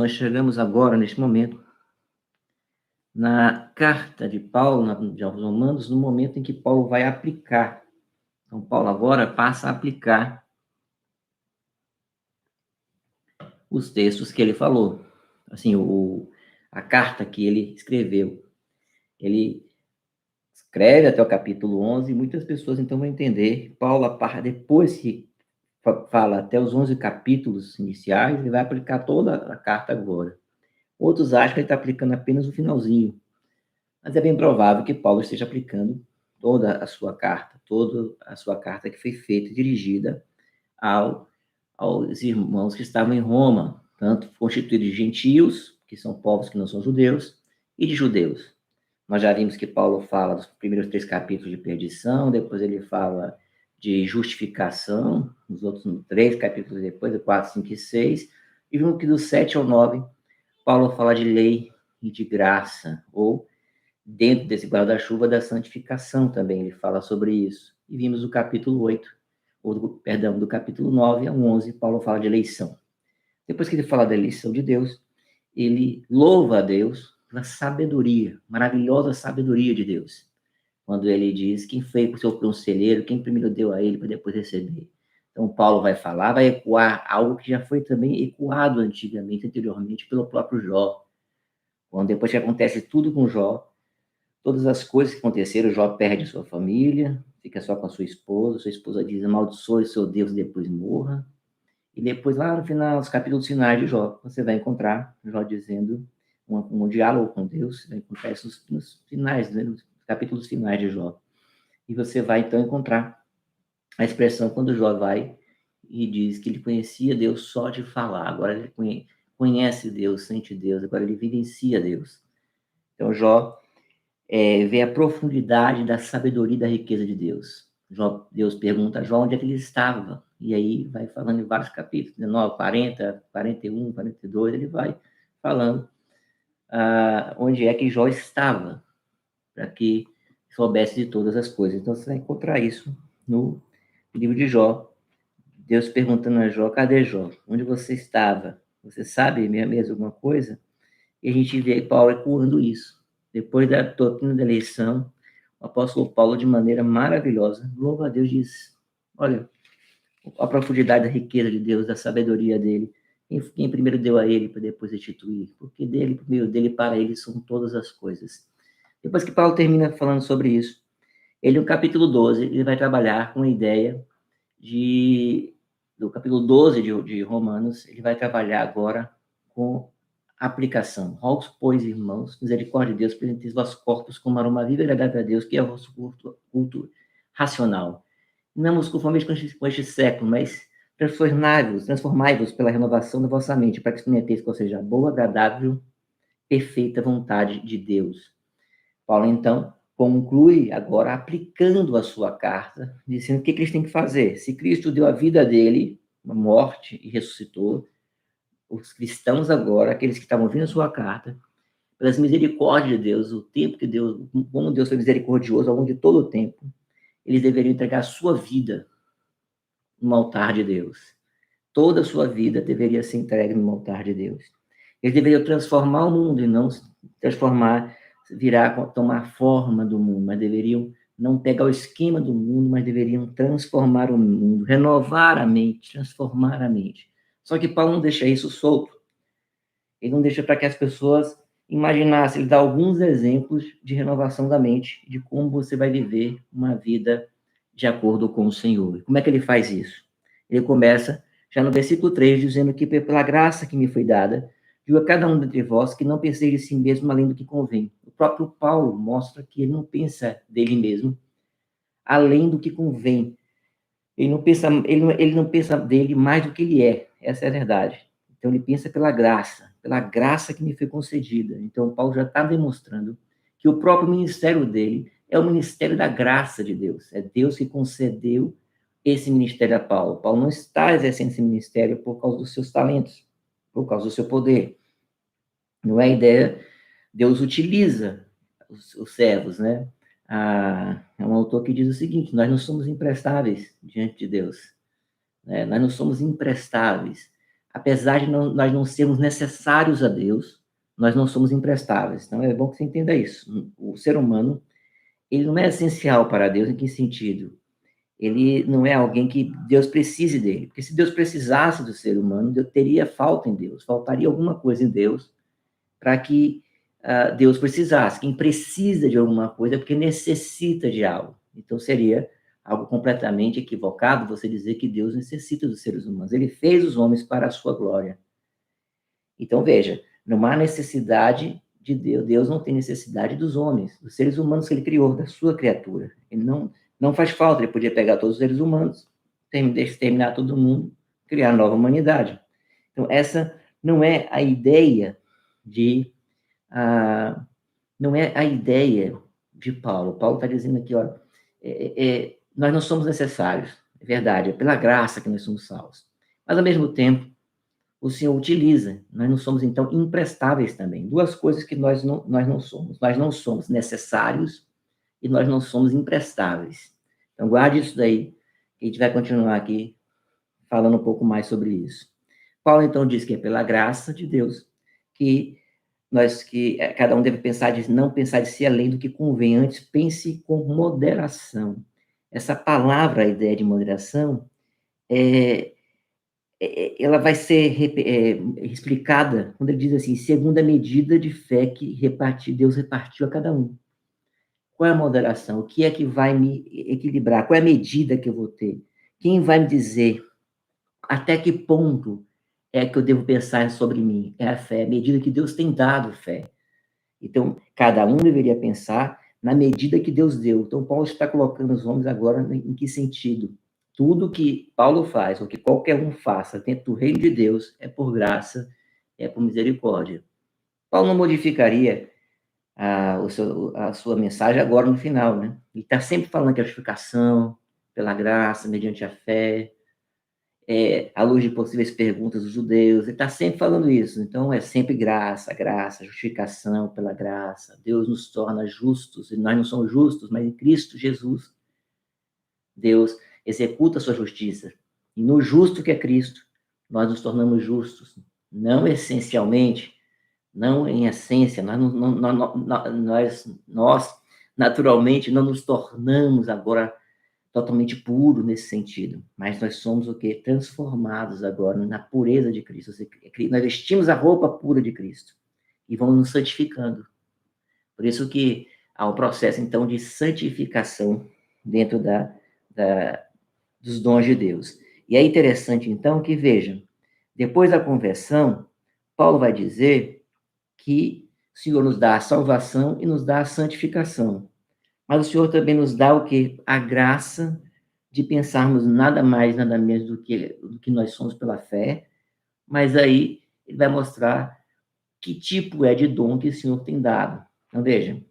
Nós chegamos agora, neste momento, na carta de Paulo, aos Romanos, no momento em que Paulo vai aplicar. Então, Paulo agora passa a aplicar os textos que ele falou. Assim, a carta que ele escreveu. Ele escreve até o capítulo 11, e muitas pessoas então vão entender que Paulo, depois que fala até os 11 capítulos iniciais, ele vai aplicar toda a carta agora. Outros acham que ele está aplicando apenas o finalzinho, mas é bem provável que Paulo esteja aplicando toda a sua carta que foi feita e dirigida aos irmãos que estavam em Roma, tanto constituídos de gentios, que são povos que não são judeus, e de judeus. Nós já vimos que Paulo fala dos primeiros 3 capítulos de perdição, depois ele fala de justificação, nos outros 3 capítulos depois, 4, 5 e 6, e vimos que do 7 ao 9, Paulo fala de lei e de graça, ou dentro desse guarda-chuva da santificação também, ele fala sobre isso. E vimos do capítulo 8, do capítulo 9 ao 11, Paulo fala de eleição. Depois que ele fala da eleição de Deus, ele louva a Deus pela sabedoria, maravilhosa sabedoria de Deus. Quando ele diz quem foi o seu conselheiro, quem primeiro deu a ele para depois receber. Então, Paulo vai falar, vai ecoar algo que já foi também ecoado anteriormente, pelo próprio Jó. Quando depois que acontece tudo com Jó, todas as coisas que aconteceram, Jó perde sua família, fica só com a sua esposa diz, amaldiçoe seu Deus e depois morra. E depois, lá no final, os capítulos finais de Jó, você vai encontrar Jó dizendo um diálogo com Deus, você vai encontrar isso nos finais, né, nos capítulos finais de Jó. E você vai, então, encontrar a expressão quando Jó vai e diz que ele conhecia Deus só de falar, agora ele conhece Deus, sente Deus, agora ele vivencia Deus. Então, Jó vê a profundidade da sabedoria e da riqueza de Deus. Deus pergunta a Jó onde é que ele estava. E aí vai falando em vários capítulos, 19, 40, 41, 42, ele vai falando onde é que Jó estava, para que soubesse de todas as coisas. Então você vai encontrar isso no livro de Jó. Deus perguntando a Jó, cadê Jó? Onde você estava? Você sabe mesmo alguma coisa? E a gente vê Paulo ecoando isso. Depois da doutrina da eleição, o apóstolo Paulo, de maneira maravilhosa, louva a Deus, diz, olha, a profundidade da riqueza de Deus, da sabedoria dele, quem primeiro deu a ele para depois restituir, porque dele, por meio dele, para ele são todas as coisas. Depois que Paulo termina falando sobre isso, ele, no capítulo 12, ele vai trabalhar com a ideia do capítulo 12 de Romanos, ele vai trabalhar agora com aplicação. Rogo, pois, irmãos, misericórdia de Deus, apresenteis vossos corpos como aroma vivo e agradável a Deus, que é o vosso culto racional. Não vos conformeis com este século, mas transformai-vos pela renovação da vossa mente, para que experimenteis qual seja a boa, agradável, perfeita vontade de Deus. Paulo, então, conclui agora aplicando a sua carta, dizendo o que eles têm que fazer. Se Cristo deu a vida dele, uma morte, e ressuscitou, os cristãos agora, aqueles que estavam ouvindo a sua carta, pelas misericórdias de Deus, o tempo que Deus, como Deus foi misericordioso ao longo de todo o tempo, eles deveriam entregar a sua vida no altar de Deus. Toda a sua vida deveria ser entregue no altar de Deus. Eles deveriam transformar o mundo e não transformar, tomar forma do mundo, mas deveriam não pegar o esquema do mundo, mas deveriam transformar o mundo, renovar a mente, transformar a mente. Só que Paulo não deixa isso solto. Ele não deixa para que as pessoas imaginassem, ele dá alguns exemplos de renovação da mente, de como você vai viver uma vida de acordo com o Senhor. E como é que ele faz isso? Ele começa já no versículo 3, dizendo que pela graça que me foi dada, digo a cada um dentre vós que não penseis de si mesmo além do que convém. O próprio Paulo mostra que ele não pensa dele mesmo além do que convém. Ele não pensa dele mais do que ele é. Essa é a verdade. Então, ele pensa pela graça que me foi concedida. Então, Paulo já está demonstrando que o próprio ministério dele é o ministério da graça de Deus. É Deus que concedeu esse ministério a Paulo. Paulo não está exercendo esse ministério por causa dos seus talentos, por causa do seu poder. Não é a ideia. Deus utiliza os servos, né? É um autor que diz o seguinte: nós não somos imprestáveis diante de Deus. Nós não somos imprestáveis. apesar de nós não sermos necessários a Deus, nós não somos imprestáveis. Então, é bom que você entenda isso. O ser humano, ele não é essencial para Deus. Em que sentido? Ele não é alguém que Deus precise dele. Porque se Deus precisasse do ser humano, Deus teria falta em Deus, faltaria alguma coisa em Deus para que Deus precisasse. Quem precisa de alguma coisa é porque necessita de algo. Então, seria algo completamente equivocado você dizer que Deus necessita dos seres humanos. Ele fez os homens para a sua glória. Então, veja, não há necessidade de Deus. Deus não tem necessidade dos homens, dos seres humanos que ele criou, da sua criatura. Ele não faz falta, ele podia pegar todos os seres humanos, exterminar todo mundo, criar nova humanidade. Então, essa não é a ideia de... não é a ideia de Paulo. Paulo está dizendo aqui, ó, nós não somos necessários, é verdade, é pela graça que nós somos salvos. Mas, ao mesmo tempo, o Senhor utiliza. Nós não somos, então, imprestáveis também. Duas coisas que nós não somos. Nós não somos necessários e nós não somos imprestáveis. Então, guarde isso daí, que a gente vai continuar aqui falando um pouco mais sobre isso. Paulo, então, diz que é pela graça de Deus que cada um deve não pensar de si além do que convém, antes pense com moderação. Essa palavra, a ideia de moderação, ela vai ser explicada quando ele diz assim, segundo a medida de fé que Deus repartiu a cada um. Qual é a moderação? O que é que vai me equilibrar? Qual é a medida que eu vou ter? Quem vai me dizer até que ponto é que eu devo pensar sobre mim? É a fé, a medida que Deus tem dado fé. Então, cada um deveria pensar na medida que Deus deu. Então, Paulo está colocando os homens agora em que sentido? Tudo que Paulo faz, ou que qualquer um faça dentro do reino de Deus, é por graça, é por misericórdia. Paulo não modificaria a sua mensagem agora no final, né? Ele está sempre falando que a justificação, pela graça, mediante a fé, à luz de possíveis perguntas dos judeus, ele está sempre falando isso. Então, é sempre graça, graça, justificação pela graça. Deus nos torna justos, e nós não somos justos, mas em Cristo Jesus, Deus executa a sua justiça. E no justo que é Cristo, nós nos tornamos justos. Não essencialmente, não em essência, nós naturalmente não nos tornamos agora totalmente puro nesse sentido, mas nós somos o quê? Transformados agora na pureza de Cristo. Nós vestimos a roupa pura de Cristo e vamos nos santificando. Por isso que há um processo, então, de santificação dentro dos dons de Deus. E é interessante, então, que vejam, depois da conversão, Paulo vai dizer que o Senhor nos dá a salvação e nos dá a santificação. Mas o Senhor também nos dá o quê? A graça de pensarmos nada mais, nada menos do que nós somos pela fé, mas aí ele vai mostrar que tipo de dom que o Senhor tem dado. Então, veja,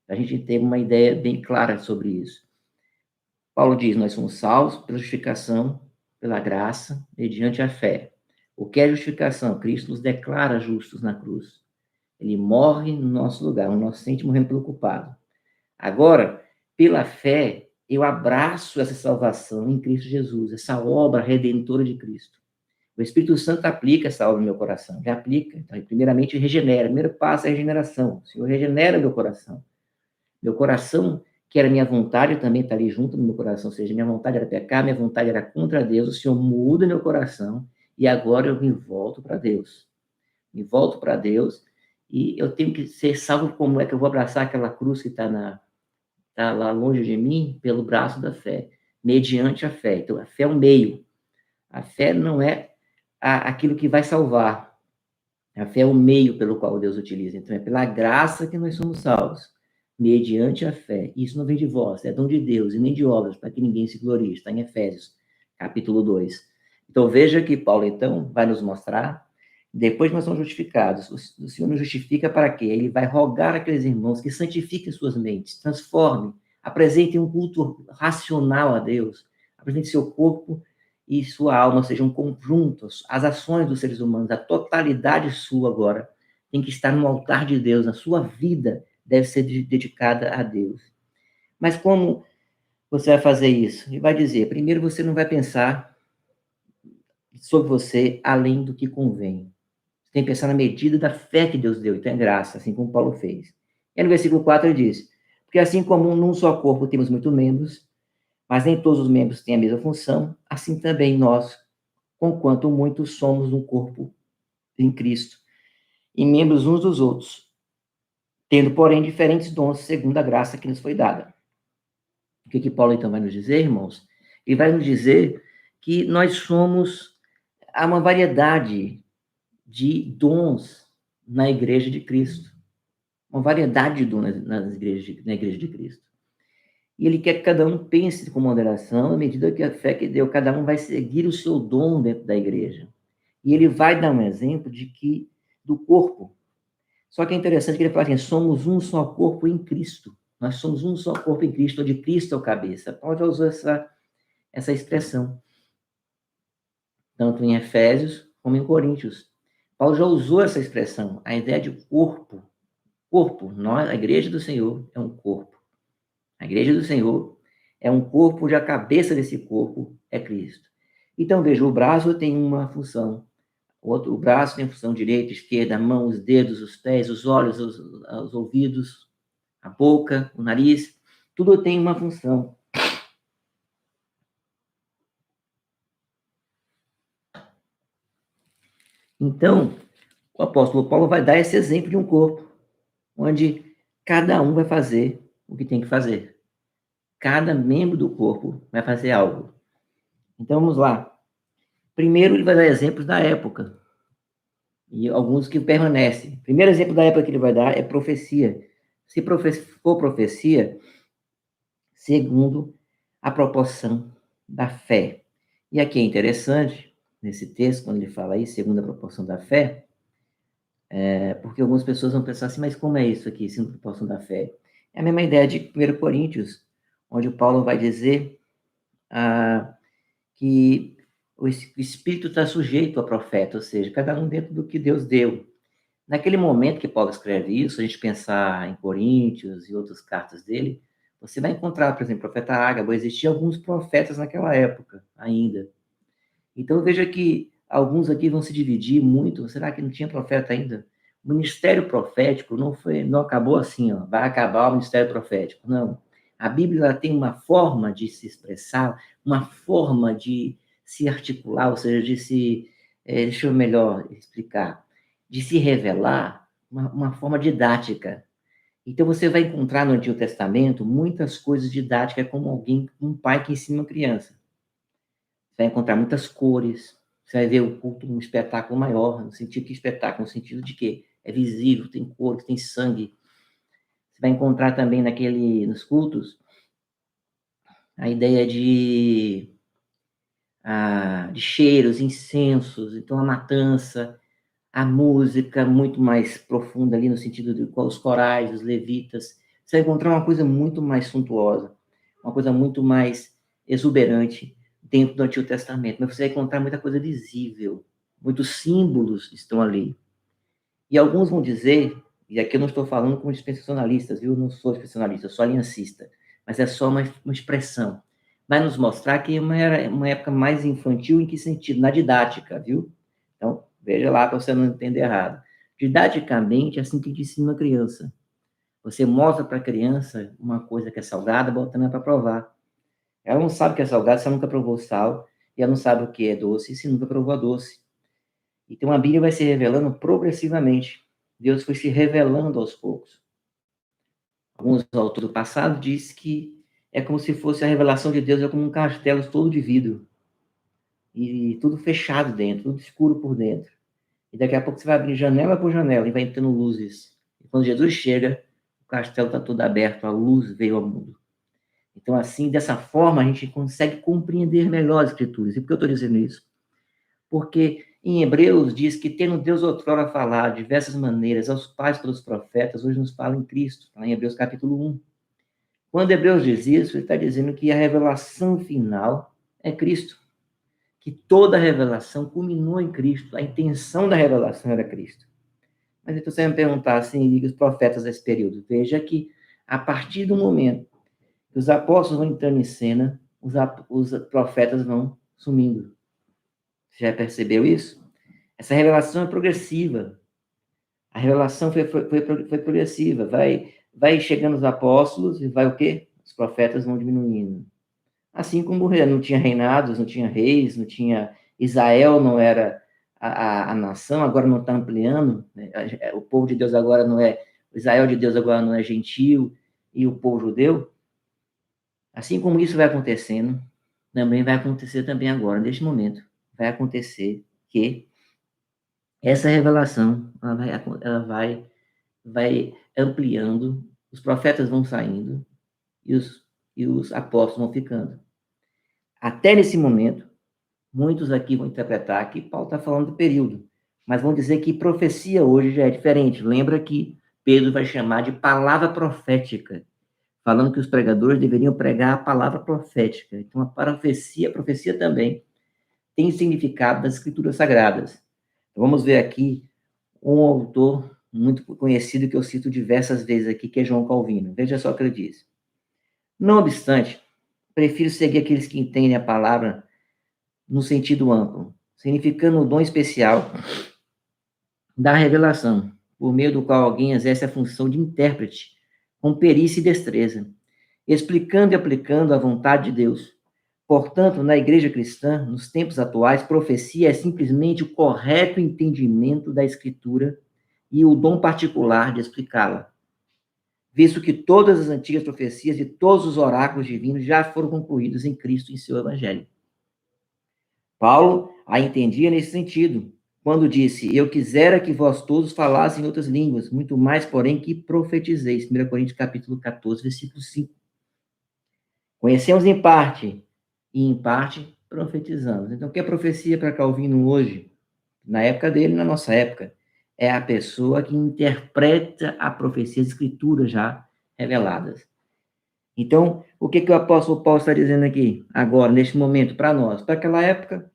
a gente tem uma ideia bem clara sobre isso. Paulo diz, nós somos salvos pela justificação, pela graça, mediante a fé. O que é justificação? Cristo nos declara justos na cruz. Ele morre no nosso lugar, o inocente morrendo pelo culpado. Agora, pela fé, eu abraço essa salvação em Cristo Jesus, essa obra redentora de Cristo. O Espírito Santo aplica essa obra no meu coração, já aplica. Então, primeiramente, regenera. O primeiro passo é a regeneração. O Senhor regenera meu coração. Meu coração, que era minha vontade, também está ali junto no meu coração. Ou seja, minha vontade era pecar, minha vontade era contra Deus. O Senhor muda meu coração e agora eu me volto para Deus. Me volto para Deus e eu tenho que ser salvo. Como é que eu vou abraçar aquela cruz que está lá longe de mim? Pelo braço da fé, mediante a fé. Então, a fé é um meio. A fé não é aquilo que vai salvar. A fé é o meio pelo qual Deus utiliza. Então, é pela graça que nós somos salvos, mediante a fé. Isso não vem de vós, é dom de Deus, e nem de obras, para que ninguém se glorie. Está em Efésios, capítulo 2. Então, veja que Paulo, então, vai nos mostrar, depois que nós somos justificados, o Senhor nos justifica para quê? Ele vai rogar àqueles irmãos que santifiquem suas mentes, transformem, apresentem um culto racional a Deus, apresentem seu corpo e sua alma sejam conjuntos, as ações dos seres humanos, a totalidade sua agora tem que estar no altar de Deus, a sua vida deve ser dedicada a Deus. Mas como você vai fazer isso? Ele vai dizer, primeiro você não vai pensar sobre você além do que convém. Você tem que pensar na medida da fé que Deus deu, então é graça, assim como Paulo fez. E no versículo 4 ele diz, porque assim como num só corpo temos muitos membros, mas nem todos os membros têm a mesma função, assim também nós, conquanto muitos somos um corpo em Cristo, e membros uns dos outros, tendo, porém, diferentes dons segundo a graça que nos foi dada. O que Paulo então vai nos dizer, irmãos? Ele vai nos dizer que nós somos, há uma variedade de dons na igreja de Cristo. Uma variedade de dons na igreja de Cristo. E ele quer que cada um pense com moderação, à medida que a fé que deu, cada um vai seguir o seu dom dentro da igreja. E ele vai dar um exemplo do corpo. Só que é interessante que ele fala assim, somos um só corpo em Cristo. Nós somos um só corpo em Cristo, onde Cristo é o cabeça. Paulo já usou essa expressão, tanto em Efésios como em Coríntios. Paulo já usou essa expressão, a ideia de corpo. Corpo, nós, a igreja do Senhor é um corpo. A igreja do Senhor é um corpo, onde a cabeça desse corpo é Cristo. Então, veja, o braço tem uma função. O braço tem função direita, esquerda, a mão, os dedos, os pés, os olhos, os ouvidos, a boca, o nariz. Tudo tem uma função. Então, o apóstolo Paulo vai dar esse exemplo de um corpo, onde cada um vai fazer o que tem que fazer. Cada membro do corpo vai fazer algo. Então, vamos lá. Primeiro, ele vai dar exemplos da época, e alguns que permanecem. O primeiro exemplo da época que ele vai dar é profecia. Se for profecia, segundo a proporção da fé. E aqui é interessante, nesse texto, quando ele fala aí, segundo a proporção da fé, porque algumas pessoas vão pensar assim, mas como é isso aqui, segundo a proporção da fé? É a mesma ideia de 1 Coríntios, onde o Paulo vai dizer que o Espírito está sujeito ao profeta, ou seja, cada um dentro do que Deus deu. Naquele momento que Paulo escreve isso, a gente pensar em Coríntios e outras cartas dele, você vai encontrar, por exemplo, o profeta Ágabo, existiam alguns profetas naquela época ainda. Então veja que alguns aqui vão se dividir muito, será que não tinha profeta ainda? O ministério profético não acabou assim, ó, vai acabar o ministério profético, não. A Bíblia ela tem uma forma de se expressar, uma forma de se articular, ou seja, deixa eu melhor explicar, de se revelar, uma forma didática. Então você vai encontrar no Antigo Testamento muitas coisas didáticas, como um pai que ensina uma criança. Você vai encontrar muitas cores, você vai ver o culto um espetáculo maior, no sentido que espetáculo, no sentido de que é visível, tem cor, tem sangue. Você vai encontrar também nos cultos a ideia de cheiros, incensos, então a matança, a música muito mais profunda ali no sentido de os corais, os levitas. Você vai encontrar uma coisa muito mais suntuosa, uma coisa muito mais exuberante dentro do Antigo Testamento, mas você vai encontrar muita coisa visível, muitos símbolos estão ali. E alguns vão dizer, e aqui eu não estou falando como dispensacionalistas, viu? Eu não sou dispensacionalista, eu sou aliancista, mas é só uma expressão. Vai nos mostrar que era uma época mais infantil, em que sentido? Na didática, viu? Então, veja lá para você não entender errado. Didaticamente, é assim que a gente ensina a criança. Você mostra para a criança uma coisa que é salgada, botando ela para provar. Ela não sabe o que é salgado se ela nunca provou sal, e ela não sabe o que é doce se nunca provou a doce. Então, a Bíblia vai se revelando progressivamente. Deus foi se revelando aos poucos. Alguns autores do passado dizem que é como se fosse a revelação de Deus, é como um castelo todo de vidro. E tudo fechado dentro, tudo escuro por dentro. E daqui a pouco você vai abrir janela por janela e vai entrando luzes. E quando Jesus chega, o castelo está todo aberto, a luz veio ao mundo. Então, assim, dessa forma, a gente consegue compreender melhor as Escrituras. E por que eu estou dizendo isso? Porque em Hebreus diz que, tendo Deus outrora falado de diversas maneiras aos pais pelos profetas, hoje nos fala em Cristo, lá em Hebreus capítulo 1. Quando Hebreus diz isso, ele está dizendo que a revelação final é Cristo. Que toda a revelação culminou em Cristo, a intenção da revelação era Cristo. Mas então você vai me perguntar assim, liga os profetas desse período. Veja que, a partir do momento que os apóstolos vão entrando em cena, os profetas vão sumindo. Você já percebeu isso? Essa revelação é progressiva. A revelação foi progressiva. Vai chegando os apóstolos e vai o quê? Os profetas vão diminuindo. Assim como não tinha reinados, não tinha reis, não tinha... Israel não era a nação, agora não está ampliando. Né? O povo de Deus agora não é... O Israel de Deus agora não é gentil e o povo judeu. Assim como isso vai acontecendo, também vai acontecer também agora, neste momento. Vai acontecer que essa revelação vai ampliando, os profetas vão saindo e os apóstolos vão ficando. Até nesse momento, muitos aqui vão interpretar que Paulo está falando do período, mas vão dizer que profecia hoje já é diferente. Lembra que Pedro vai chamar de palavra profética, falando que os pregadores deveriam pregar a palavra profética. Então, a profecia também tem significado das escrituras sagradas. Então, vamos ver aqui um autor muito conhecido que eu cito diversas vezes aqui, que é João Calvino. Veja só o que ele diz. Não obstante, prefiro seguir aqueles que entendem a palavra no sentido amplo, significando o dom especial da revelação, por meio do qual alguém exerce a função de intérprete, com perícia e destreza, explicando e aplicando a vontade de Deus. Portanto, na igreja cristã, nos tempos atuais, profecia é simplesmente o correto entendimento da Escritura e o dom particular de explicá-la, visto que todas as antigas profecias e todos os oráculos divinos já foram concluídos em Cristo e em seu Evangelho. Paulo a entendia nesse sentido, quando disse, eu quisera que vós todos falassem outras línguas, muito mais, porém, que profetizeis. 1 Coríntios, capítulo 14, versículo 5. Conhecemos em parte, e em parte profetizamos. Então, o que é profecia para Calvino hoje? Na época dele, na nossa época, é a pessoa que interpreta a profecia, as escrituras já reveladas. Então, o que o apóstolo Paulo está dizendo aqui, agora, neste momento, para nós? Para aquela época,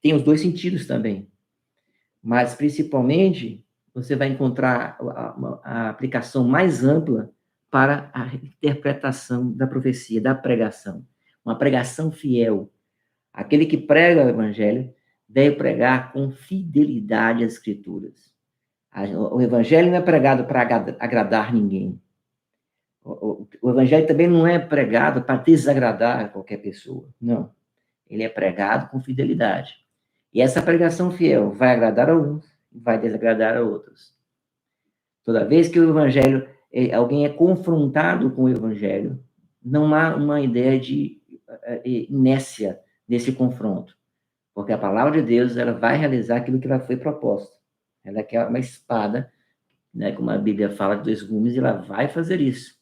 tem os dois sentidos também. Mas, principalmente, você vai encontrar a aplicação mais ampla para a interpretação da profecia, da pregação. Uma pregação fiel. Aquele que prega o evangelho deve pregar com fidelidade às escrituras. O evangelho não é pregado para agradar ninguém. O evangelho também não é pregado para desagradar qualquer pessoa. Não. Ele é pregado com fidelidade. E essa pregação fiel vai agradar a uns, vai desagradar a outros. Toda vez que o evangelho, alguém é confrontado com o evangelho, não há uma ideia de inércia nesse confronto. Porque a palavra de Deus, ela vai realizar aquilo que ela foi proposta. Ela é uma espada, né, como a Bíblia fala, de 2 gumes, e ela vai fazer isso.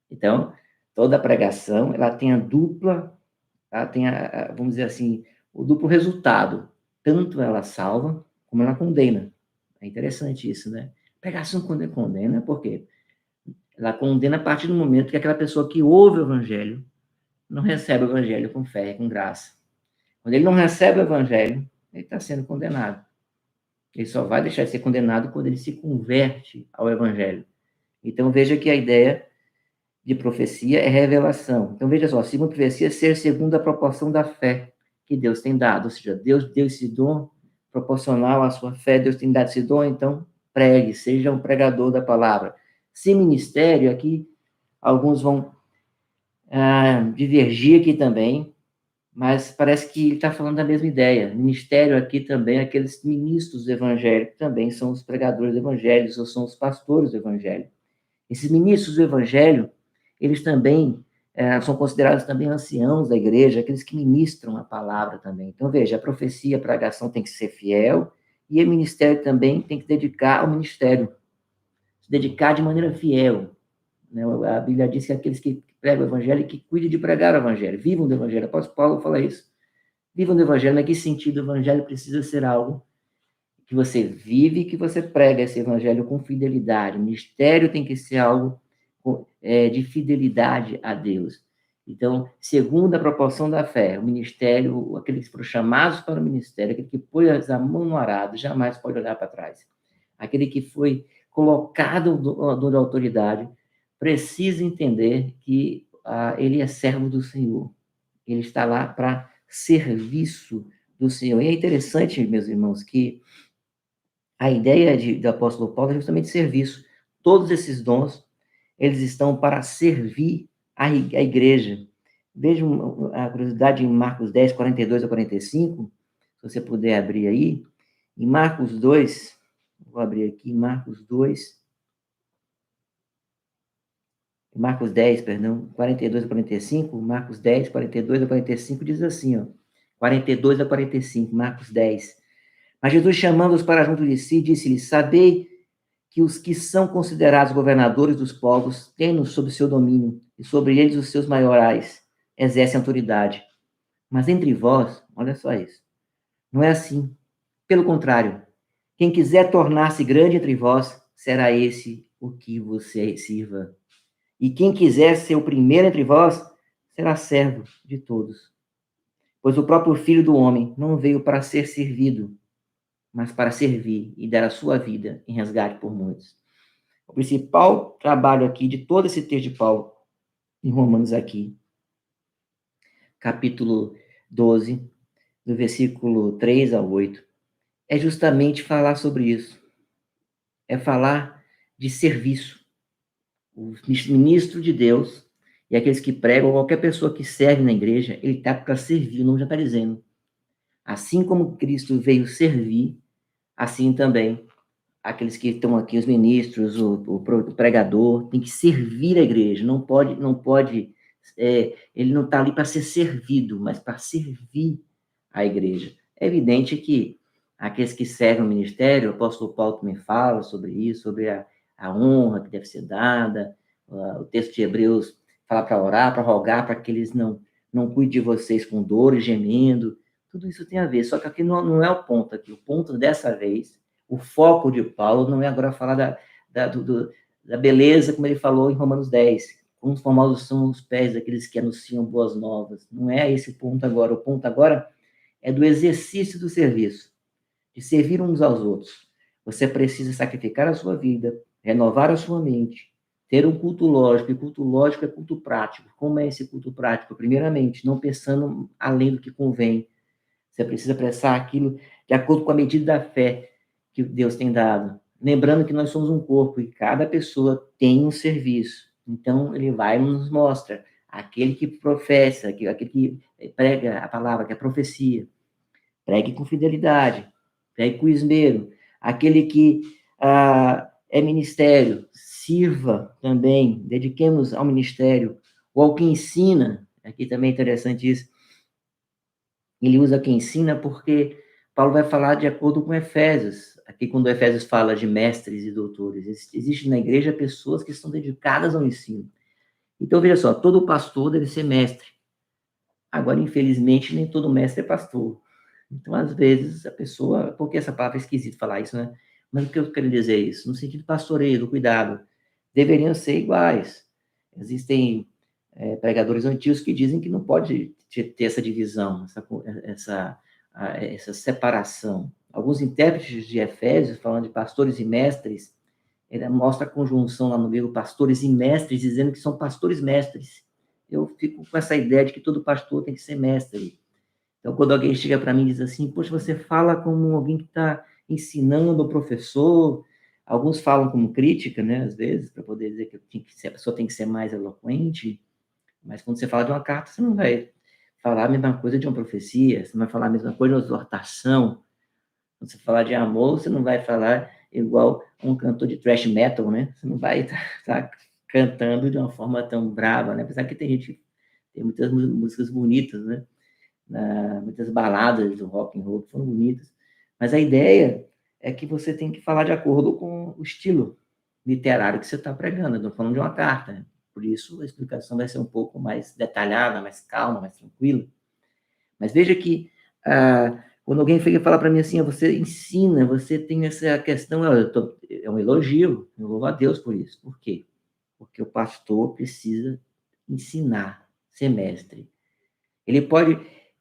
Então, toda pregação, ela tem vamos dizer assim, o duplo resultado. Tanto ela salva, como ela condena. É interessante isso, né? Pregação condena, por quê? Ela condena a partir do momento que aquela pessoa que ouve o evangelho não recebe o evangelho com fé, com graça. Quando ele não recebe o evangelho, ele está sendo condenado. Ele só vai deixar de ser condenado quando ele se converte ao evangelho. Então, veja que a ideia de profecia é revelação. Então, veja só, segundo a profecia, ser segundo a proporção da fé que Deus tem dado. Ou seja, Deus deu esse dom proporcional à sua fé, Deus tem dado esse dom, então pregue, seja um pregador da palavra. Se ministério, aqui, alguns vão divergir aqui também, mas parece que ele está falando da mesma ideia. Ministério aqui também, aqueles ministros do evangelho, que também são os pregadores do evangelho, ou são os pastores do evangelho. Esses ministros do evangelho, eles também são considerados também anciãos da igreja, aqueles que ministram a palavra também. Então, veja, a profecia, a pregação tem que ser fiel, e o ministério também tem que dedicar ao ministério, se dedicar de maneira fiel. Né? A Bíblia diz que aqueles que pregam o evangelho, que cuidem de pregar o evangelho, vivam do evangelho. O apóstolo Paulo fala isso. Vivam do evangelho, mas que sentido o evangelho precisa ser algo que você vive, que você prega esse evangelho com fidelidade. O ministério tem que ser algo de fidelidade a Deus. Então, segundo a proporção da fé, o ministério, aqueles que foram chamados para o ministério, aquele que põe a mão no arado, jamais pode olhar para trás. Aquele que foi colocado da autoridade, precisa entender que ele é servo do Senhor. Ele está lá para serviço do Senhor. E é interessante, meus irmãos, que a ideia do apóstolo Paulo é justamente serviço. Todos esses dons, eles estão para servir a igreja. Vejam a curiosidade em Marcos 10, 42 a 45, se você puder abrir aí. Em Marcos 2, vou abrir aqui, Marcos 2, Marcos 10, perdão, 42 a 45, Marcos 10, 42 a 45, diz assim, ó, 42 a 45, Marcos 10. Mas Jesus, chamando-os para junto de si, disse-lhes, sabei que os que são considerados governadores dos povos têm-nos sob seu domínio, e sobre eles os seus maiorais exercem autoridade. Mas entre vós, olha só isso, não é assim. Pelo contrário, quem quiser tornar-se grande entre vós, será esse o que você sirva. E quem quiser ser o primeiro entre vós, será servo de todos. Pois o próprio Filho do Homem não veio para ser servido, mas para servir e dar a sua vida em resgate por muitos. O principal trabalho aqui de todo esse texto de Paulo, em Romanos aqui, capítulo 12, do versículo 3 ao 8, é justamente falar sobre isso. É falar de serviço. O ministro de Deus e aqueles que pregam, qualquer pessoa que serve na igreja, ele está para servir, o nome já está dizendo. Assim como Cristo veio servir, assim também aqueles que estão aqui, os ministros, o pregador, tem que servir a igreja, não pode, ele não está ali para ser servido, mas para servir a igreja. É evidente que aqueles que servem o ministério, o apóstolo Paulo também fala sobre isso, sobre a honra que deve ser dada, o texto de Hebreus fala para orar, para rogar, para que eles não cuidem de vocês com dor e gemendo, tudo isso tem a ver, só que aqui não é o ponto aqui, o ponto dessa vez, o foco de Paulo não é agora falar da beleza, como ele falou em Romanos 10, como formosos são os pés daqueles que anunciam boas novas, não é esse o ponto agora, o ponto agora é do exercício do serviço, de servir uns aos outros. Você precisa sacrificar a sua vida, renovar a sua mente, ter um culto lógico, e culto lógico é culto prático. Como é esse culto prático? Primeiramente, não pensando além do que convém. Você precisa prestar aquilo de acordo com a medida da fé que Deus tem dado. Lembrando que nós somos um corpo e cada pessoa tem um serviço. Então, ele vai e nos mostra aquele que professa, aquele que prega a palavra, que é a profecia. Pregue com fidelidade, pregue com esmero. Aquele que é ministério, sirva também, dediquemos ao ministério. Ou ao que ensina, aqui também é interessante isso, ele usa quem ensina porque Paulo vai falar de acordo com Efésios. Aqui, quando Efésios fala de mestres e doutores, existe na igreja pessoas que estão dedicadas ao ensino. Então, veja só, todo pastor deve ser mestre. Agora, infelizmente, nem todo mestre é pastor. Então, às vezes, a pessoa... Porque essa palavra é esquisito falar isso, né? Mas o que eu quero dizer é isso? No sentido de pastoreio, do cuidado. Deveriam ser iguais. Existem pregadores antigos que dizem que não pode ter essa divisão, essa separação. Alguns intérpretes de Efésios, falando de pastores e mestres, ele mostra a conjunção lá no livro pastores e mestres, dizendo que são pastores mestres. Eu fico com essa ideia de que todo pastor tem que ser mestre. Então, quando alguém chega para mim e diz assim, poxa, você fala como alguém que está ensinando o professor, alguns falam como crítica, né, às vezes, para poder dizer que a pessoa tem que ser mais eloquente, mas quando você fala de uma carta, você não vai falar a mesma coisa de uma profecia, você não vai falar a mesma coisa de uma exortação. Quando você falar de amor, você não vai falar igual um cantor de thrash metal, né? Você não vai estar cantando de uma forma tão brava, né? Apesar que tem gente, tem muitas músicas bonitas, né? Muitas baladas do rock and roll que foram bonitas. Mas a ideia é que você tem que falar de acordo com o estilo literário que você está pregando. Eu estou falando de uma carta, né? Por isso a explicação vai ser um pouco mais detalhada, mais calma, mais tranquila. Mas veja que quando alguém fala para mim assim, você ensina, você tem essa questão, é um elogio, eu louvo a Deus por isso. Por quê? Porque o pastor precisa ensinar, ser mestre. Ele pode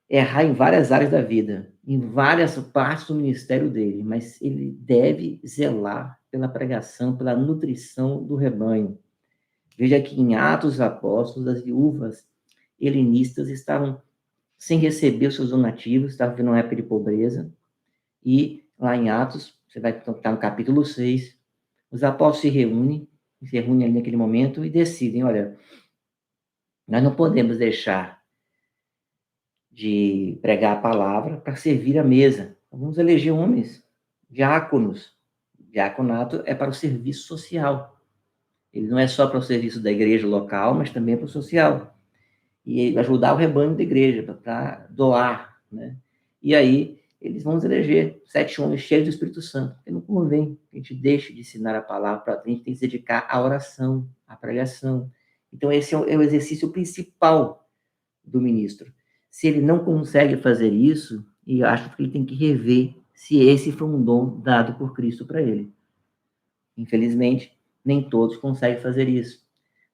errar em várias áreas da vida, em várias partes do ministério dele, mas ele deve zelar pela pregação, pela nutrição do rebanho. Veja que em Atos dos Apóstolos, as viúvas helenistas estavam sem receber os seus donativos, estava vivendo uma época de pobreza, e lá em Atos, você vai estar no capítulo 6, os apóstolos se reúnem ali naquele momento e decidem, olha, nós não podemos deixar de pregar a palavra para servir a mesa. Vamos eleger homens, diáconos. Diaconato é para o serviço social. Ele não é só para o serviço da igreja local, mas também para o social. E ajudar o rebanho da igreja, para doar, né? E aí, eles vão eleger 7 homens cheios do Espírito Santo. Porque não convém que a gente deixe de ensinar a palavra, a gente tem que se dedicar à oração, à pregação. Então, esse é o exercício principal do ministro. Se ele não consegue fazer isso, eu acho que ele tem que rever se esse foi um dom dado por Cristo para ele. Infelizmente, nem todos conseguem fazer isso.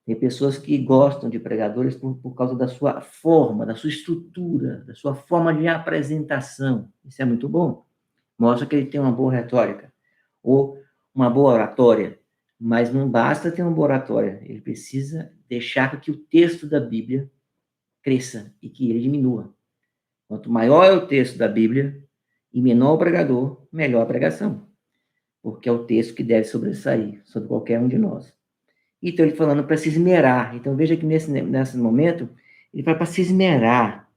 Tem pessoas que gostam de pregadores por causa da sua forma, da sua estrutura, da sua forma de apresentação. Isso é muito bom. Mostra que ele tem uma boa retórica ou uma boa oratória. Mas não basta ter uma boa oratória. Ele precisa deixar que o texto da Bíblia cresça e que ele diminua. Quanto maior é o texto da Bíblia e menor o pregador, melhor a pregação. Porque é o texto que deve sobressair sobre qualquer um de nós. Então, ele falando para se esmerar. Então, veja que nesse momento, ele fala para se esmerar.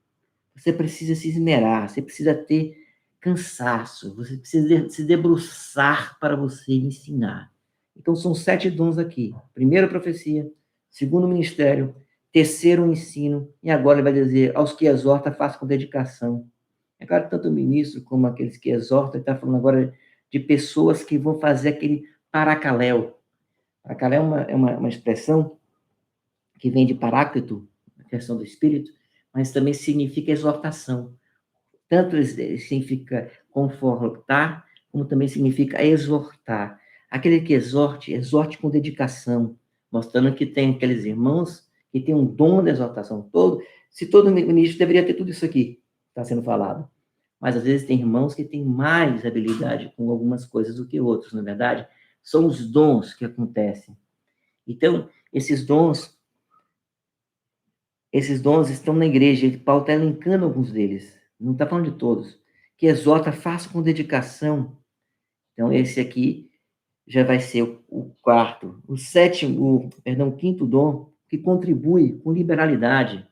Você precisa se esmerar, você precisa ter cansaço, você precisa se debruçar para você ensinar. Então, são 7 dons aqui. Primeiro, profecia. Segundo, ministério. Terceiro, ensino. E agora ele vai dizer, aos que exorta, faça com dedicação. É claro, tanto o ministro como aqueles que exortam, ele está falando agora de pessoas que vão fazer aquele paracaléu. Paracaléu é uma expressão que vem de paráclito, a questão do espírito, mas também significa exortação. Tanto significa confortar, como também significa exortar. Aquele que exorte, exorte com dedicação, mostrando que tem aqueles irmãos que têm um dom da exortação. Se todo ministro deveria ter tudo isso aqui, está sendo falado. Mas às vezes tem irmãos que têm mais habilidade com algumas coisas do que outros, na é verdade. São os dons que acontecem. Então, esses dons estão na igreja, Paulo está elencando alguns deles, não está falando de todos, que exorta, faça com dedicação. Então, esse aqui já vai ser o quarto. O quinto dom, que contribui com liberalidade.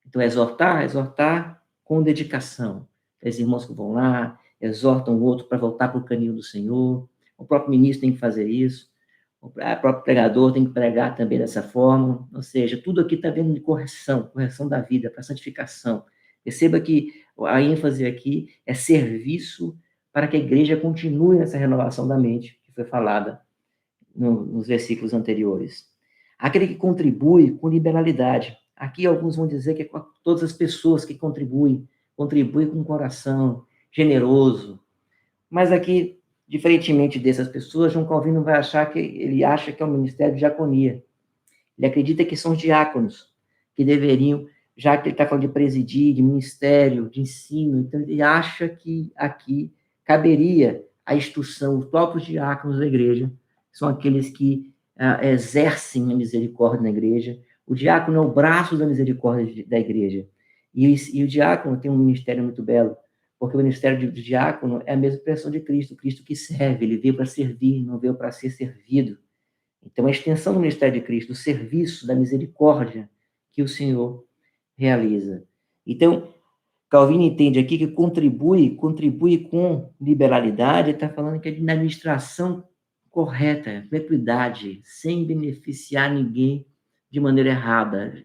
Então, exortar com dedicação. Os irmãos que vão lá, exortam o outro para voltar para o caminho do Senhor. O próprio ministro tem que fazer isso. O próprio pregador tem que pregar também dessa forma, ou seja, tudo aqui está vendo de correção da vida, para santificação. Perceba que a ênfase aqui é serviço para que a igreja continue nessa renovação da mente, que foi falada nos versículos anteriores. Aquele que contribui com liberalidade. Aqui alguns vão dizer que é todas as pessoas que contribuem com um coração generoso. Mas aqui, diferentemente dessas pessoas, João Calvino vai achar que ele acha que é o ministério de diaconia. Ele acredita que são os diáconos que deveriam, já que ele está falando de presidir, de ministério, de ensino, então ele acha que aqui caberia a instrução, os próprios diáconos da igreja, são aqueles que exercem a misericórdia na igreja. O diácono é o braço da misericórdia da igreja. E o diácono tem um ministério muito belo, porque o ministério de diácono é a mesma expressão de Cristo, Cristo que serve, ele veio para servir, não veio para ser servido. Então, a extensão do ministério de Cristo, o serviço da misericórdia que o Senhor realiza. Então, Calvino entende aqui que contribui com liberalidade, está falando que é de administração correta, com equidade, sem beneficiar ninguém de maneira errada.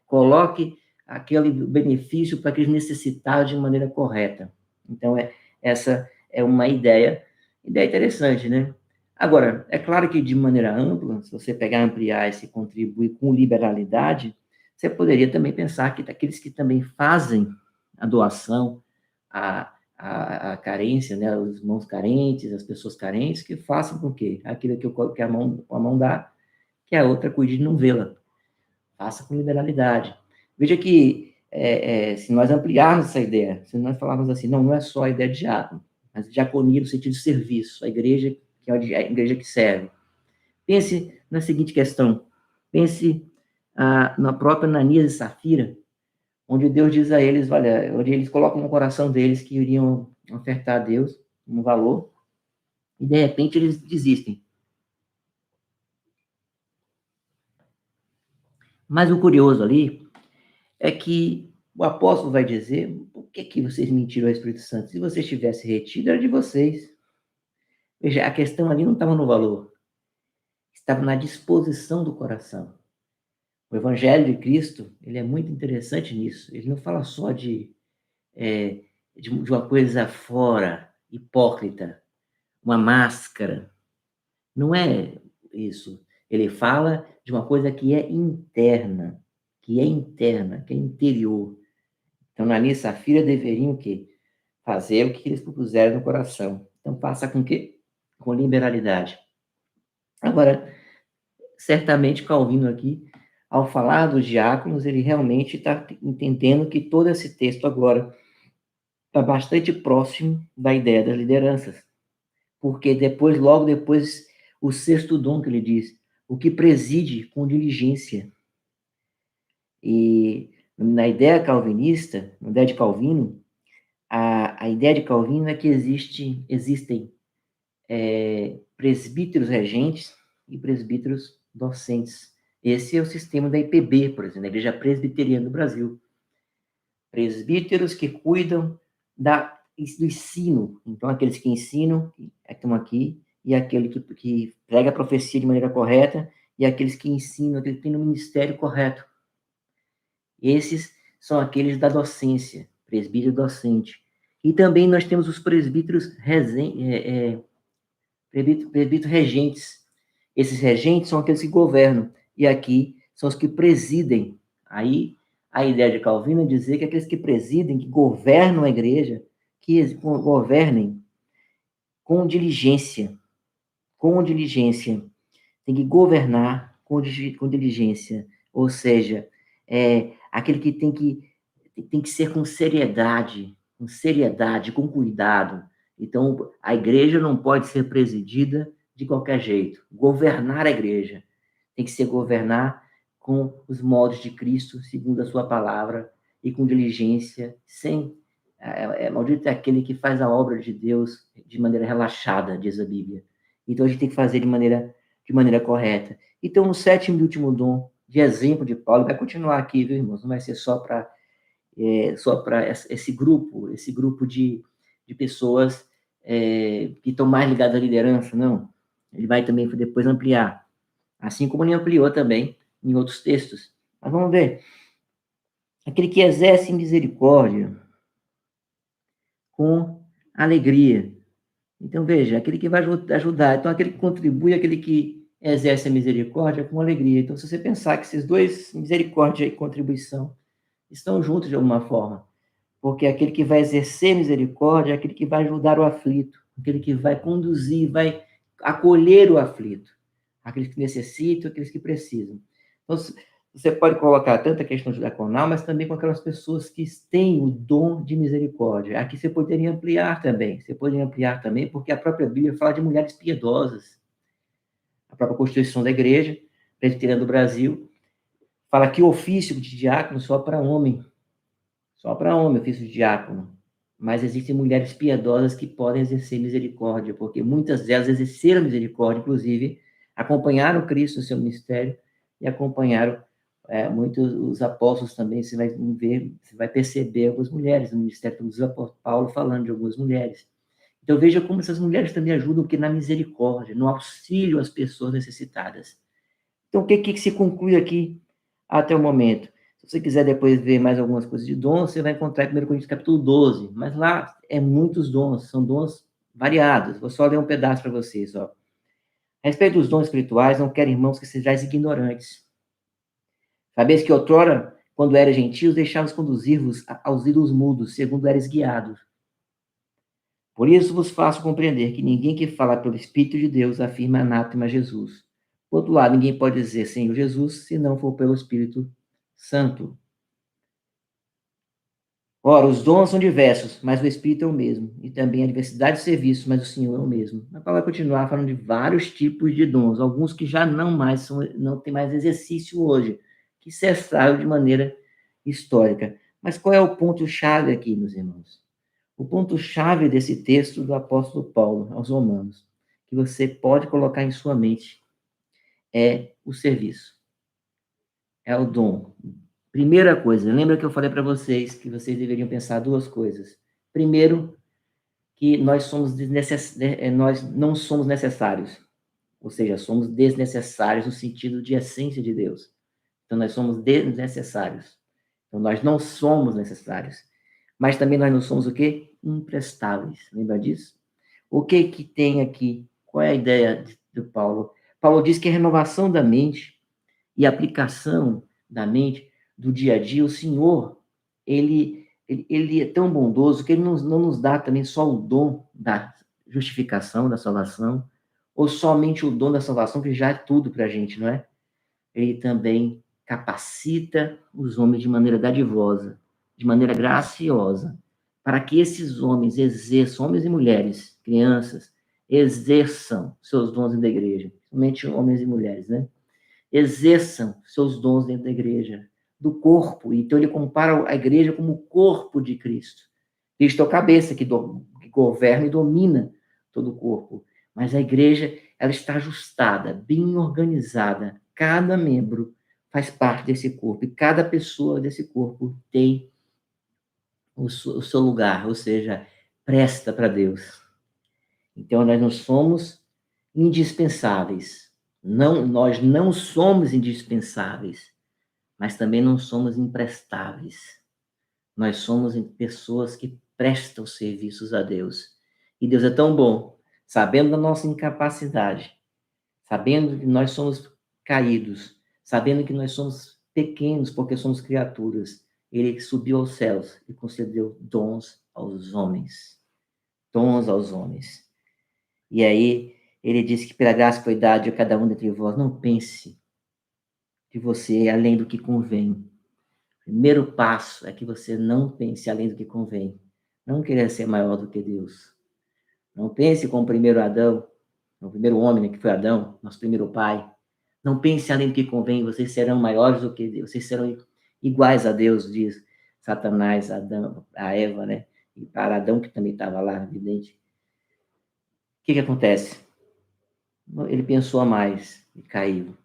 Coloque aquele benefício para aqueles necessitados de maneira correta. Então, essa é uma ideia interessante, né? Agora, é claro que de maneira ampla, se você pegar ampliar esse contribuir com liberalidade, você poderia também pensar que aqueles que também fazem a doação, a carência, né, os irmãos carentes, as pessoas carentes, que façam com que aquilo que a mão dá, que a outra cuide de não vê-la. Faça com liberalidade. Veja que, se nós ampliarmos essa ideia, se nós falarmos assim, não é só a ideia de diácono, mas diaconia no sentido de serviço, a igreja que é a igreja que serve. Pense na seguinte questão, pense na própria Ananias e Safira, onde Deus diz a eles, olha, onde eles colocam no coração deles que iriam ofertar a Deus um valor, e de repente eles desistem. Mas o curioso ali é que o apóstolo vai dizer, por que vocês mentiram ao Espírito Santo? Se vocês tivessem retido, era de vocês. Veja, a questão ali não estava no valor, estava na disposição do coração. O Evangelho de Cristo, ele é muito interessante nisso. Ele não fala só de uma coisa fora, hipócrita, uma máscara. Não é isso. Ele fala de uma coisa que é interna, que é interior. Então, Anania e Safira deveriam o quê? Fazer o que eles propuseram no coração. Então, passa com o quê? Com liberalidade. Agora, certamente Calvino aqui, ao falar dos diáconos, ele realmente está entendendo que todo esse texto agora está bastante próximo da ideia das lideranças. Porque depois, logo depois, o sexto dom que ele diz, o que preside com diligência. E na ideia calvinista, na ideia de Calvino, a ideia de Calvino é que existem presbíteros regentes e presbíteros docentes. Esse é o sistema da IPB, por exemplo, da Igreja Presbiteriana do Brasil. Presbíteros que cuidam do ensino. Então, aqueles que ensinam, estão aqui, e aquele que prega a profecia de maneira correta, e aqueles que ensinam, aquele que tem no ministério correto. Esses são aqueles da docência, presbítero docente. E também nós temos os presbíteros regentes. Esses regentes são aqueles que governam, e aqui são os que presidem. Aí a ideia de Calvino é dizer que aqueles que presidem, que governam a igreja, que governem com diligência. Com diligência. Tem que governar com diligência. Ou seja, aquele que tem que ser com seriedade, com cuidado. Então, a igreja não pode ser presidida de qualquer jeito. Governar a igreja tem que ser governar com os modos de Cristo, segundo a sua palavra, e com diligência, sem... maldito é aquele que faz a obra de Deus de maneira relaxada, diz a Bíblia. Então, a gente tem que fazer de maneira correta. Então, no sétimo e último dom, de exemplo de Paulo, vai continuar aqui, viu, irmãos? Não vai ser só para esse grupo de pessoas que estão mais ligadas à liderança, não. Ele vai também depois ampliar, assim como ele ampliou também em outros textos. Mas vamos ver. Aquele que exerce misericórdia com alegria. Então, veja, aquele que vai ajudar. Então, aquele que contribui, aquele que exerce a misericórdia com alegria. Então, se você pensar que esses dois, misericórdia e contribuição, estão juntos de alguma forma, porque aquele que vai exercer misericórdia é aquele que vai ajudar o aflito, aquele que vai conduzir, vai acolher o aflito, aqueles que necessitam, aqueles que precisam. Então, você pode colocar tanto a questão diaconal, mas também com aquelas pessoas que têm o dom de misericórdia. Aqui você poderia ampliar também, porque a própria Bíblia fala de mulheres piedosas. A própria Constituição da Igreja Presbiteriana do Brasil fala que o ofício de diácono só para homem, ofício de diácono. Mas existem mulheres piedosas que podem exercer misericórdia, porque muitas delas exerceram misericórdia, inclusive acompanharam Cristo no seu ministério e acompanharam muitos os apóstolos também. Você vai perceber algumas mulheres no ministério do apóstolo Paulo falando de algumas mulheres. Então veja como essas mulheres também ajudam que na misericórdia, no auxílio às pessoas necessitadas. Então o que se conclui aqui até o momento? Se você quiser depois ver mais algumas coisas de dons, você vai encontrar em 1 Coríntios capítulo 12, mas lá é muitos dons, são dons variados. Vou só ler um pedaço para vocês. A respeito dos dons espirituais, não quero, irmãos, que sejais ignorantes. Sabeis que outrora, quando eras gentios, deixavas conduzir-vos aos ídolos mudos, segundo eres guiados. Por isso vos faço compreender que ninguém que fala pelo Espírito de Deus afirma anátema Jesus. Por outro lado, ninguém pode dizer Senhor Jesus se não for pelo Espírito Santo. Ora, os dons são diversos, mas o Espírito é o mesmo. E também a diversidade de serviços, mas o Senhor é o mesmo. A Paulo vai continuar falando de vários tipos de dons, alguns que já não tem mais exercício hoje, que cessaram de maneira histórica. Mas qual é o ponto-chave aqui, meus irmãos? O ponto-chave desse texto do apóstolo Paulo aos Romanos, que você pode colocar em sua mente, é o serviço, é o dom. Primeira coisa, lembra que eu falei para vocês que vocês deveriam pensar duas coisas. Primeiro, que nós não somos necessários, ou seja, somos desnecessários no sentido de essência de Deus. Então, nós somos desnecessários. Então, nós não somos necessários. Mas também nós não somos o quê? Imprestáveis. Lembra disso? O que tem aqui? Qual é a ideia do Paulo? Paulo diz que a renovação da mente e a aplicação da mente do dia a dia, o Senhor, ele é tão bondoso que ele não nos dá também só o dom da justificação, da salvação, ou somente o dom da salvação, que já é tudo para a gente, não é? Ele também capacita os homens de maneira dadivosa, de maneira graciosa, para que esses homens exerçam, homens e mulheres, crianças, exerçam seus dons dentro da igreja, somente homens e mulheres, né? Exerçam seus dons dentro da igreja, do corpo. Então ele compara a igreja como o corpo de Cristo. Cristo é o cabeça que governa e domina todo o corpo. Mas a igreja, ela está ajustada, bem organizada. Cada membro faz parte desse corpo e cada pessoa desse corpo tem o seu lugar, ou seja, presta para Deus. Então nós não somos indispensáveis. Não, nós não somos indispensáveis, mas também não somos imprestáveis. Nós somos pessoas que prestam serviços a Deus. E Deus é tão bom, sabendo da nossa incapacidade, sabendo que nós somos caídos, sabendo que nós somos pequenos porque somos criaturas. Ele subiu aos céus e concedeu dons aos homens. Dons aos homens. E aí, ele disse que pela graça foi dada a cada um dentre vós. Não pense que você é além do que convém. O primeiro passo é que você não pense além do que convém. Não querer ser maior do que Deus. Não pense como o primeiro Adão, o primeiro homem, né, que foi Adão, nosso primeiro pai. Não pense além do que convém. Vocês serão maiores do que Deus. Vocês serão iguais a Deus, diz Satanás, Adão, a Eva, né? E para Adão, que também estava lá, evidente. O que acontece? Ele pensou a mais e caiu.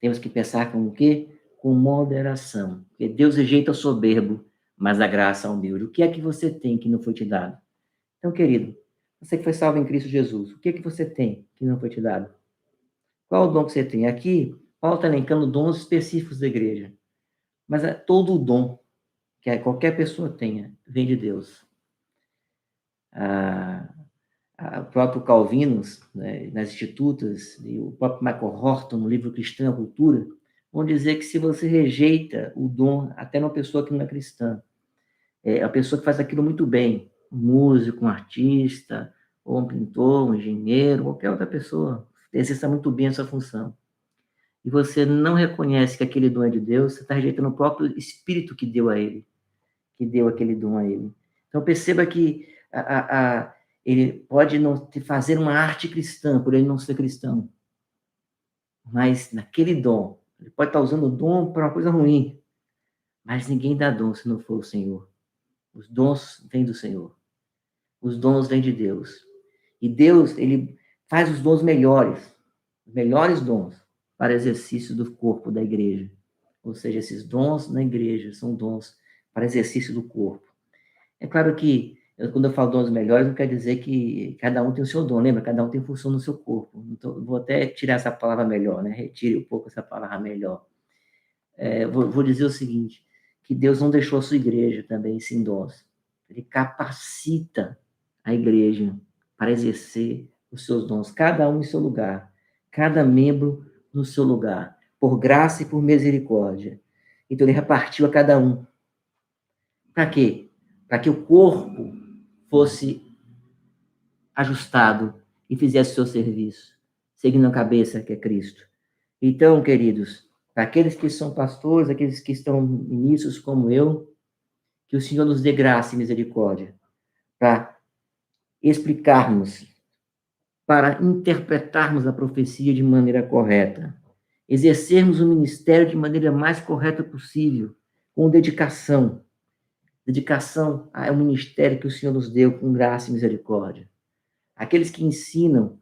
Temos que pensar com o quê? Com moderação. Porque Deus rejeita o soberbo, mas a graça ao humilde. O que é que você tem que não foi te dado? Então, querido, você que foi salvo em Cristo Jesus, o que é que você tem que não foi te dado? Qual o dom que você tem? Aqui, Paulo está elencando dons específicos da igreja. Mas todo o dom que qualquer pessoa tenha vem de Deus. O próprio Calvino, né, nas Institutas, e o próprio Michael Horton, no livro Cristã e a Cultura, vão dizer que se você rejeita o dom, até numa pessoa que não é cristã, a pessoa que faz aquilo muito bem, um músico, um artista, ou um pintor, um engenheiro, qualquer outra pessoa, exerce muito bem essa função, e você não reconhece que aquele dom é de Deus, você está rejeitando o próprio Espírito que deu a ele, que deu aquele dom a ele. Então perceba que ele pode não fazer uma arte cristã, por ele não ser cristão, mas naquele dom, ele pode estar usando o dom para uma coisa ruim, mas ninguém dá dom se não for o Senhor. Os dons vêm do Senhor. Os dons vêm de Deus. E Deus, ele faz os dons melhores dons, para exercício do corpo da igreja. Ou seja, esses dons na igreja são dons para exercício do corpo. É claro que, quando eu falo dons melhores, não quer dizer que cada um tem o seu dom, lembra? Cada um tem função no seu corpo. Então, vou até tirar essa palavra melhor, né? Retire um pouco essa palavra melhor. Vou dizer o seguinte, que Deus não deixou a sua igreja também sem dons. Ele capacita a igreja para exercer os seus dons, cada um em seu lugar, cada membro no seu lugar, por graça e por misericórdia. Então, ele repartiu a cada um. Para quê? Para que o corpo fosse ajustado e fizesse o seu serviço, seguindo a cabeça que é Cristo. Então, queridos, aqueles que são pastores, aqueles que estão ministros como eu, que o Senhor nos dê graça e misericórdia para explicarmos, para interpretarmos a profecia de maneira correta, exercermos o ministério de maneira mais correta possível, com dedicação, dedicação ao ministério que o Senhor nos deu com graça e misericórdia. Aqueles que ensinam,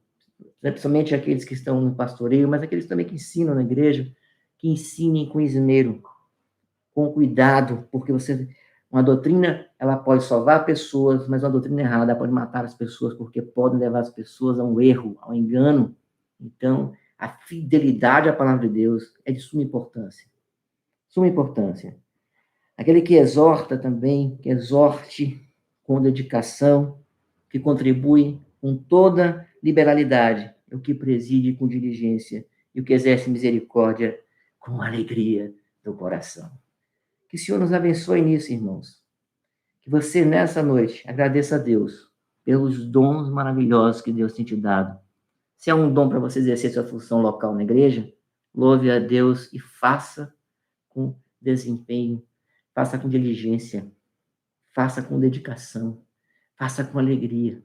principalmente aqueles que estão no pastoreio, mas aqueles também que ensinam na igreja, que ensinem com esmero, com cuidado, porque uma doutrina, ela pode salvar pessoas, mas uma doutrina errada pode matar as pessoas, porque pode levar as pessoas a um erro, ao engano. Então, a fidelidade à palavra de Deus é de suma importância. Suma importância. Aquele que exorta também, que exorte com dedicação, que contribui com toda liberalidade, o que preside com diligência e o que exerce misericórdia com alegria do coração. Que o Senhor nos abençoe nisso, irmãos. Que você, nessa noite, agradeça a Deus pelos dons maravilhosos que Deus tem te dado. Se é um dom para você exercer sua função local na igreja, louve a Deus e faça com desempenho, faça com diligência, faça com dedicação, faça com alegria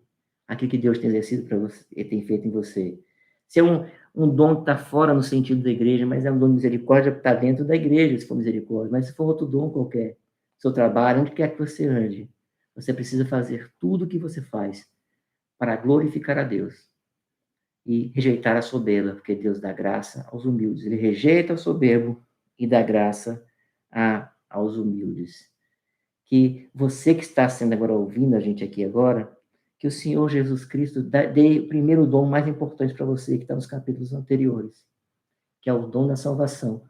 aquilo que Deus tem exercido para você e tem feito em você. Se é um dom que está fora no sentido da igreja, mas é um dom de misericórdia que está dentro da igreja, se for misericórdia. Mas se for outro dom qualquer, seu trabalho, onde quer que você ande, você precisa fazer tudo o que você faz para glorificar a Deus e rejeitar a soberba, porque Deus dá graça aos humildes. Ele rejeita o soberbo e dá graça aos humildes. Que você que está sendo agora ouvindo a gente aqui agora, que o Senhor Jesus Cristo dê o primeiro dom mais importante para você, que está nos capítulos anteriores, que é o dom da salvação.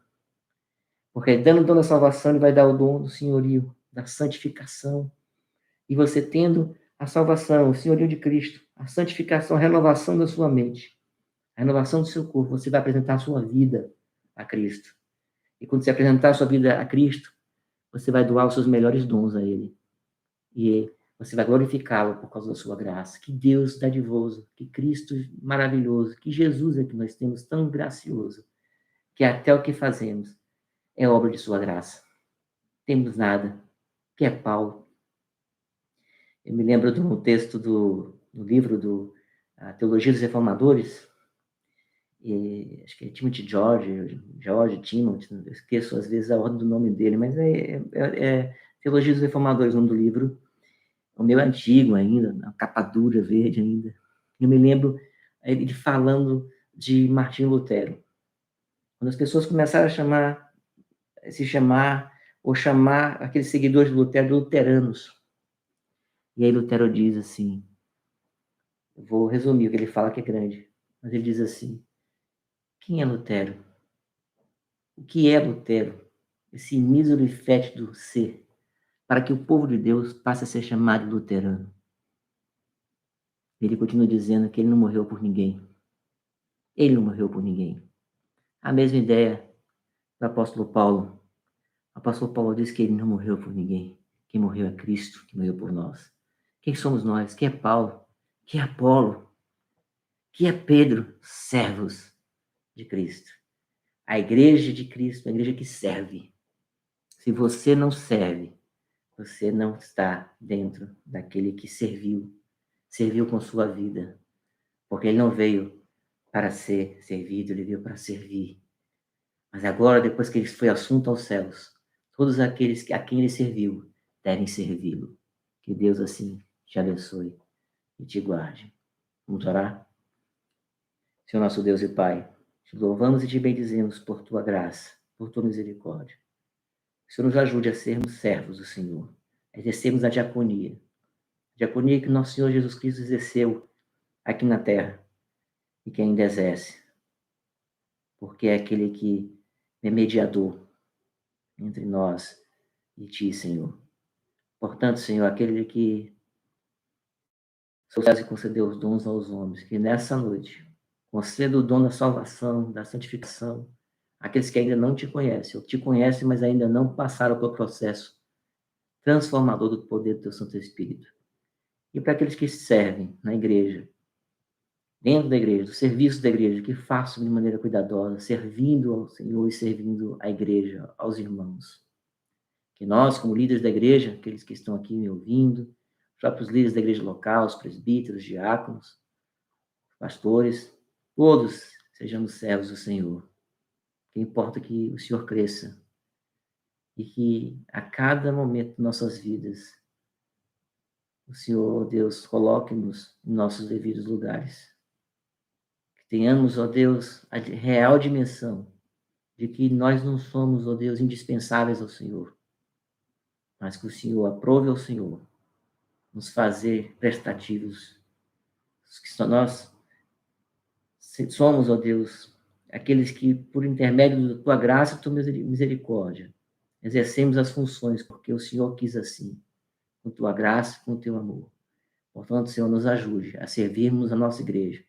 Porque dando o dom da salvação, ele vai dar o dom do senhorio, da santificação. E você tendo a salvação, o senhorio de Cristo, a santificação, a renovação da sua mente, a renovação do seu corpo, você vai apresentar a sua vida a Cristo. E quando você apresentar a sua vida a Cristo, você vai doar os seus melhores dons a Ele. E você vai glorificá-lo por causa da sua graça. Que Deus dadivoso, que Cristo maravilhoso, que Jesus é que nós temos tão gracioso, que até o que fazemos é obra de sua graça. Temos nada, que é Paulo. Eu me lembro de um texto do livro do Teologia dos Reformadores, e acho que é Timothy Timothy, eu esqueço às vezes a ordem do nome dele, mas é Teologia dos Reformadores, o nome do livro. O meu é antigo ainda, a capa dura, verde ainda. Eu me lembro ele falando de Martinho Lutero. Quando as pessoas começaram a chamar aqueles seguidores de Lutero de luteranos. E aí Lutero diz assim, eu vou resumir o que ele fala que é grande, mas ele diz assim, quem é Lutero? O que é Lutero? Esse mísero e fétido ser, para que o povo de Deus passe a ser chamado de luterano. Ele continua dizendo que ele não morreu por ninguém. Ele não morreu por ninguém. A mesma ideia do apóstolo Paulo. O apóstolo Paulo diz que ele não morreu por ninguém. Quem morreu é Cristo, que morreu por nós. Quem somos nós? Quem é Paulo? Quem é Apolo? Quem é Pedro? Servos de Cristo. A igreja de Cristo é a igreja que serve. Se você não serve, você não está dentro daquele que serviu com sua vida. Porque ele não veio para ser servido, ele veio para servir. Mas agora, depois que ele foi assunto aos céus, todos aqueles a quem ele serviu devem servi-lo. Que Deus assim te abençoe e te guarde. Vamos orar? Senhor nosso Deus e Pai, te louvamos e te bendizemos por tua graça, por tua misericórdia. Que o Senhor nos ajude a sermos servos do Senhor, a exercermos a diaconia que nosso Senhor Jesus Cristo exerceu aqui na terra e que ainda exerce, porque é aquele que é mediador entre nós e ti, Senhor. Portanto, Senhor, aquele que e concedeu os dons aos homens, que nessa noite conceda o dom da salvação, da santificação, àqueles que ainda não te conhecem, ou te conhecem, mas ainda não passaram pelo processo transformador do poder do teu Santo Espírito. E para aqueles que servem na igreja, dentro da igreja, do serviço da igreja, que façam de maneira cuidadosa, servindo ao Senhor e servindo à igreja, aos irmãos. Que nós, como líderes da igreja, aqueles que estão aqui me ouvindo, os próprios líderes da igreja local, os presbíteros, diáconos, pastores, todos sejamos servos do Senhor. Que importa que o Senhor cresça e que a cada momento de nossas vidas, o Senhor, ó Deus, coloque-nos em nossos devidos lugares. Que tenhamos, ó Deus, a real dimensão de que nós não somos, ó Deus, indispensáveis ao Senhor, mas que o Senhor aprove ao Senhor nos fazer prestativos, que só nós somos, ó Deus, aqueles que, por intermédio da tua graça e tua misericórdia, exercemos as funções, porque o Senhor quis assim, com tua graça e com o teu amor. Portanto, Senhor, nos ajude a servirmos a nossa igreja,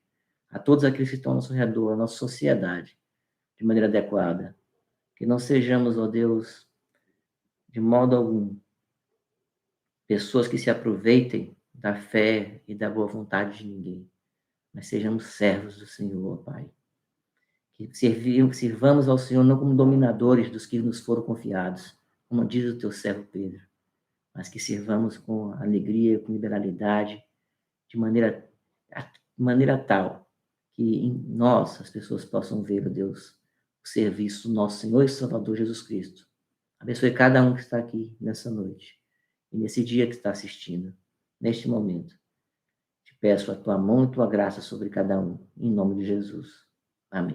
a todos aqueles que estão ao nosso redor, a nossa sociedade, de maneira adequada. Que não sejamos, ó Deus, de modo algum, pessoas que se aproveitem da fé e da boa vontade de ninguém, mas sejamos servos do Senhor, ó Pai. Que sirvamos ao Senhor não como dominadores dos que nos foram confiados, como diz o teu servo Pedro, mas que sirvamos com alegria, com liberalidade, de maneira tal que em nós as pessoas possam ver, ó Deus, o serviço do nosso Senhor e Salvador Jesus Cristo. Abençoe cada um que está aqui nessa noite e nesse dia que está assistindo, neste momento. Te peço a tua mão e tua graça sobre cada um, em nome de Jesus.